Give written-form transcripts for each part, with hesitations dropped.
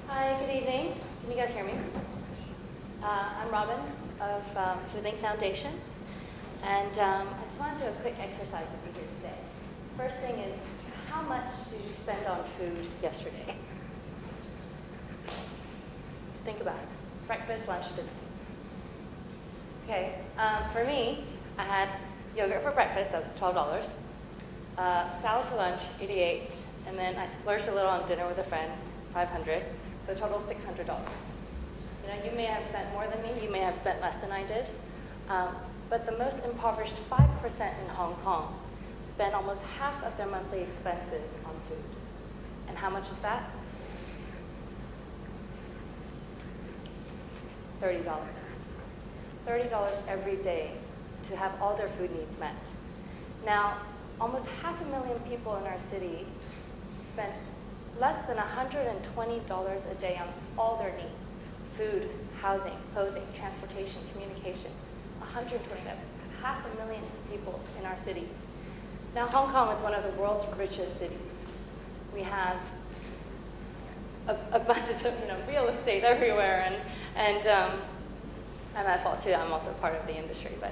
Hi, good evening. Can you guys hear me? I'm Robin of FoodLink Foundation, and I just want to do a quick exercise with you here today. First thing is, how much did you spend on food yesterday? Just think about it. Breakfast, lunch, dinner. Okay, for me, I had yogurt for breakfast, that was $12. Salad for lunch, $88, and then I splurged a little on dinner with a friend, $500. So a total of $600. You know, you may have spent more than me, you may have spent less than I did, but the most impoverished 5% in Hong Kong spend almost half of their monthly expenses on food. And how much is that? $30. $30 every day to have all their food needs met. Now, almost 500,000 people in our city spend less than $120 a day on all their needs: food, housing, clothing, transportation, communication. 120, that's 500,000 people in our city. Now, Hong Kong is one of the world's richest cities. We have abundance of real estate everywhere, and I'm at fault too. I'm also part of the industry, but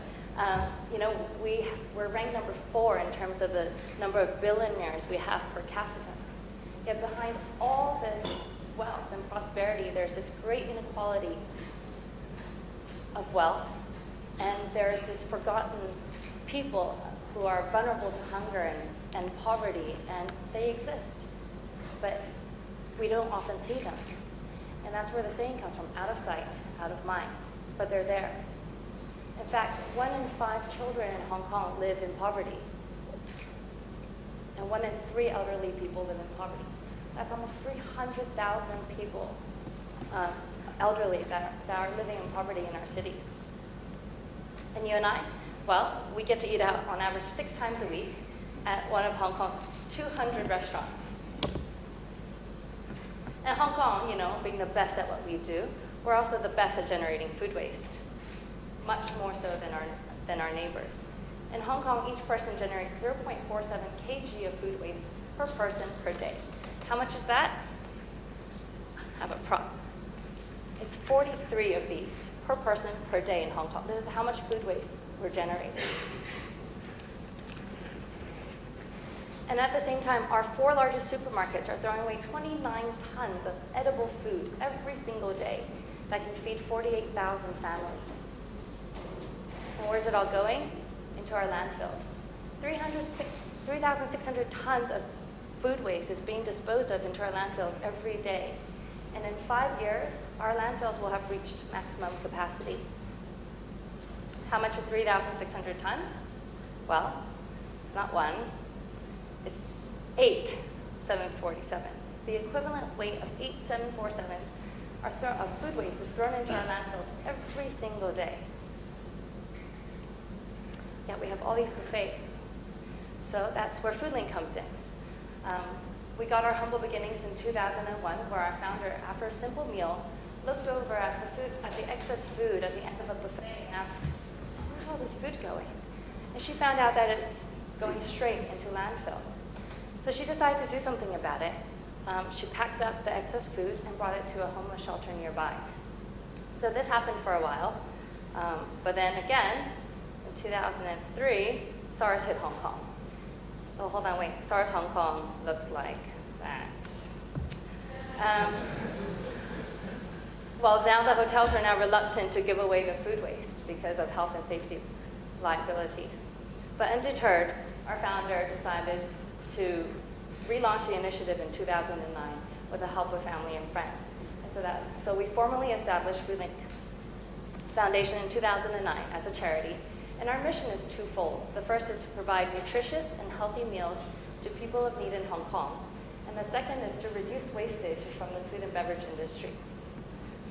we're ranked number 4 in terms of the number of billionaires we have per capita. Yet behind all this wealth and prosperity, there's this great inequality of wealth, and there's this forgotten people who are vulnerable to hunger and poverty, and they exist, but we don't often see them. And that's where the saying comes from: out of sight, out of mind, but they're there. In fact, 1 in 5 children in Hong Kong live in poverty, and 1 in 3 elderly people live in poverty. That's almost 300,000 people, elderly, that are living in poverty in our cities. And you and I, well, we get to eat out on average 6 times a week at one of Hong Kong's 200 restaurants. And Hong Kong, being the best at what we do, we're also the best at generating food waste, much more so than our neighbors. In Hong Kong, each person generates 0.47 kg of food waste per person per day. How much is that? I have a prop. It's 43 of these per person per day in Hong Kong. This is how much food waste we're generating. And at the same time, our 4 largest supermarkets are throwing away 29 tons of edible food every single day that can feed 48,000 families. And where's it all going? Into our landfills. 3,600 tons of food waste is being disposed of into our landfills every day. And in 5 years, our landfills will have reached maximum capacity. How much are 3,600 tons? Well, it's not 1, it's 8 747s. The equivalent weight of 8 747s of food waste is thrown into our landfills every single day. Yet we have all these buffets. So that's where FoodLink comes in. We got our humble beginnings in 2001, where our founder, after a simple meal, looked over at the excess food at the end of a buffet and asked, "Where's all this food going?" And she found out that it's going straight into landfill. So she decided to do something about it. She packed up the excess food and brought it to a homeless shelter nearby. So this happened for a while, but then again, in 2003, SARS hit Hong Kong. Oh, hold on, wait. SARS Hong Kong looks like that. Well, now the hotels are now reluctant to give away the food waste because of health and safety liabilities. But undeterred, our founder decided to relaunch the initiative in 2009 with the help of family and friends. And so we formally established FoodLink Foundation in 2009 as a charity. And our mission is twofold. The first is to provide nutritious and healthy meals to people of need in Hong Kong. And the second is to reduce wastage from the food and beverage industry.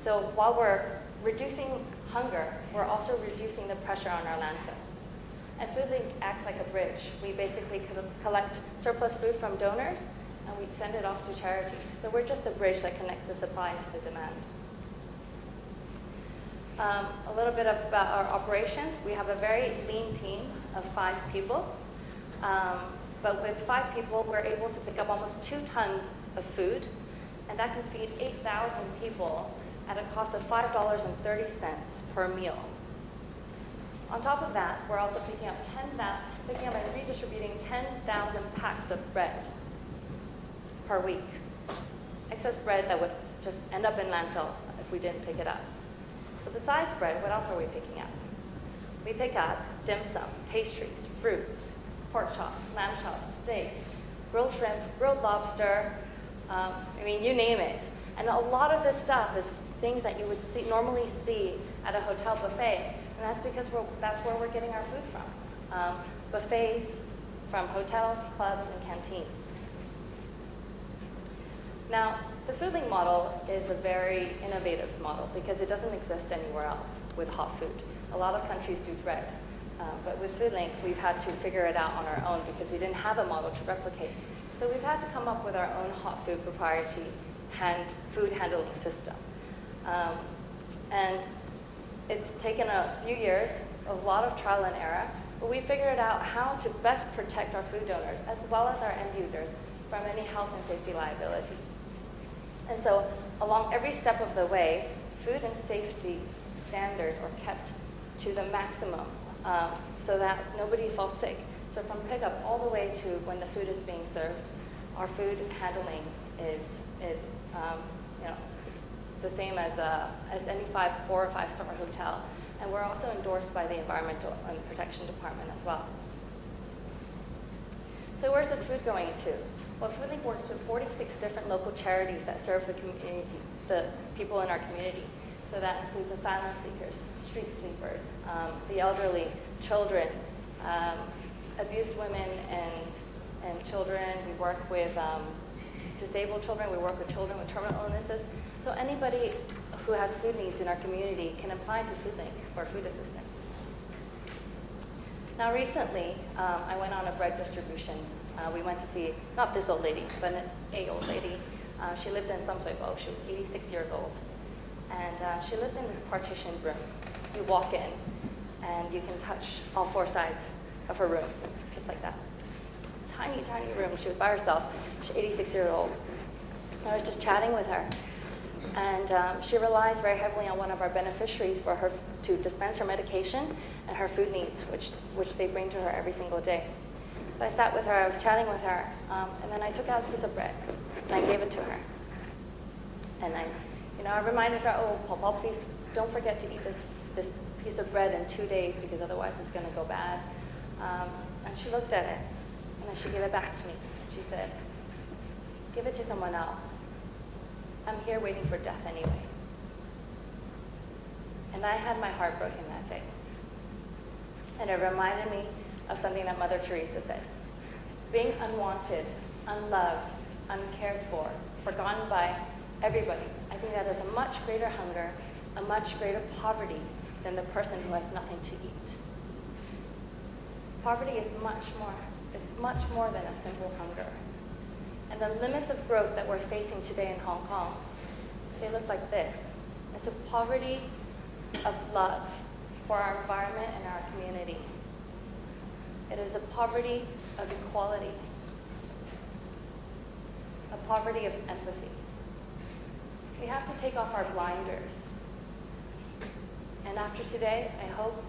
So while we're reducing hunger, we're also reducing the pressure on our landfills. And FoodLink acts like a bridge. We basically collect surplus food from donors, and we send it off to charities. So we're just the bridge that connects the supply to the demand. A little bit about our operations. We have a very lean team of 5 people. But with 5 people, we're able to pick up almost 2 tons of food and that can feed 8,000 people at a cost of $5.30 per meal. On top of that, we're also picking up and redistributing 10,000 packs of bread per week. Excess bread that would just end up in landfill if we didn't pick it up. So besides bread, what else are we picking up? We pick up dim sum, pastries, fruits, pork chops, lamb chops, steaks, grilled shrimp, grilled lobster, you name it. And a lot of this stuff is things that you would normally see at a hotel buffet, and that's because that's where we're getting our food from. Buffets from hotels, clubs, and canteens. Now, the FoodLink model is a very innovative model because it doesn't exist anywhere else with hot food. A lot of countries do bread, but with FoodLink, we've had to figure it out on our own because we didn't have a model to replicate. So we've had to come up with our own hot food proprietary food handling system. And it's taken a few years, a lot of trial and error, but we figured out how to best protect our food donors as well as our end users from any health and safety liabilities. And so along every step of the way, food and safety standards are kept to the maximum so that nobody falls sick. So from pickup all the way to when the food is being served, our food handling is the same as any 4 or 5 star hotel. And we're also endorsed by the Environmental and Protection Department as well. So where's this food going to? Well, FoodLink works with 46 different local charities that serve the community, the people in our community. So that includes asylum seekers, street sleepers, the elderly, children, abused women and children. We work with disabled children. We work with children with terminal illnesses. So anybody who has food needs in our community can apply to FoodLink for food assistance. Now recently, I went on a bread distribution. We went to see, not this old lady, but an old lady. She lived in Samsoibo. She was 86 years old. And she lived in this partitioned room. You walk in, and you can touch all 4 sides of her room, just like that. Tiny, tiny room. She was by herself. She's 86 years old. I was just chatting with her. And she relies very heavily on one of our beneficiaries for her to dispense her medication and her food needs, which they bring to her every single day. So I sat with her, I was chatting with her, and then I took out a piece of bread, and I gave it to her. And I reminded her, oh, Paul, please don't forget to eat this piece of bread in 2 days because otherwise it's going to go bad. And she looked at it, and then she gave it back to me. She said, give it to someone else. I'm here waiting for death anyway. And I had my heart broken that day. And it reminded me of something that Mother Teresa said. Being unwanted, unloved, uncared for, forgotten by everybody, I think that is a much greater hunger, a much greater poverty than the person who has nothing to eat. Poverty is much more than a simple hunger. And the limits of growth that we're facing today in Hong Kong, they look like this. It's a poverty of love for our environment and our community. It is a poverty of equality, a poverty of empathy. We have to take off our blinders. And after today, I hope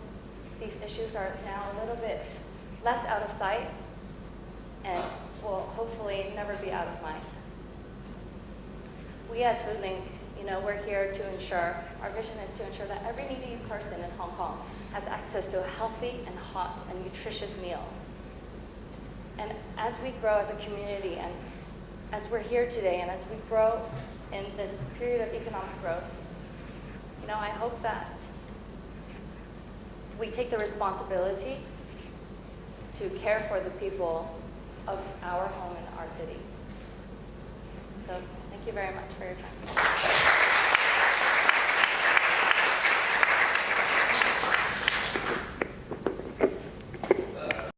these issues are now a little bit less out of sight and will hopefully never be out of mind. We at FoodLink, we're here to ensure, our vision is to ensure that every needy person in Hong Kong has access to a healthy and hot and nutritious meal. And as we grow as a community and as we're here today and as we grow in this period of economic growth, I hope that we take the responsibility to care for the people of our home and our city. So thank you very much for your time.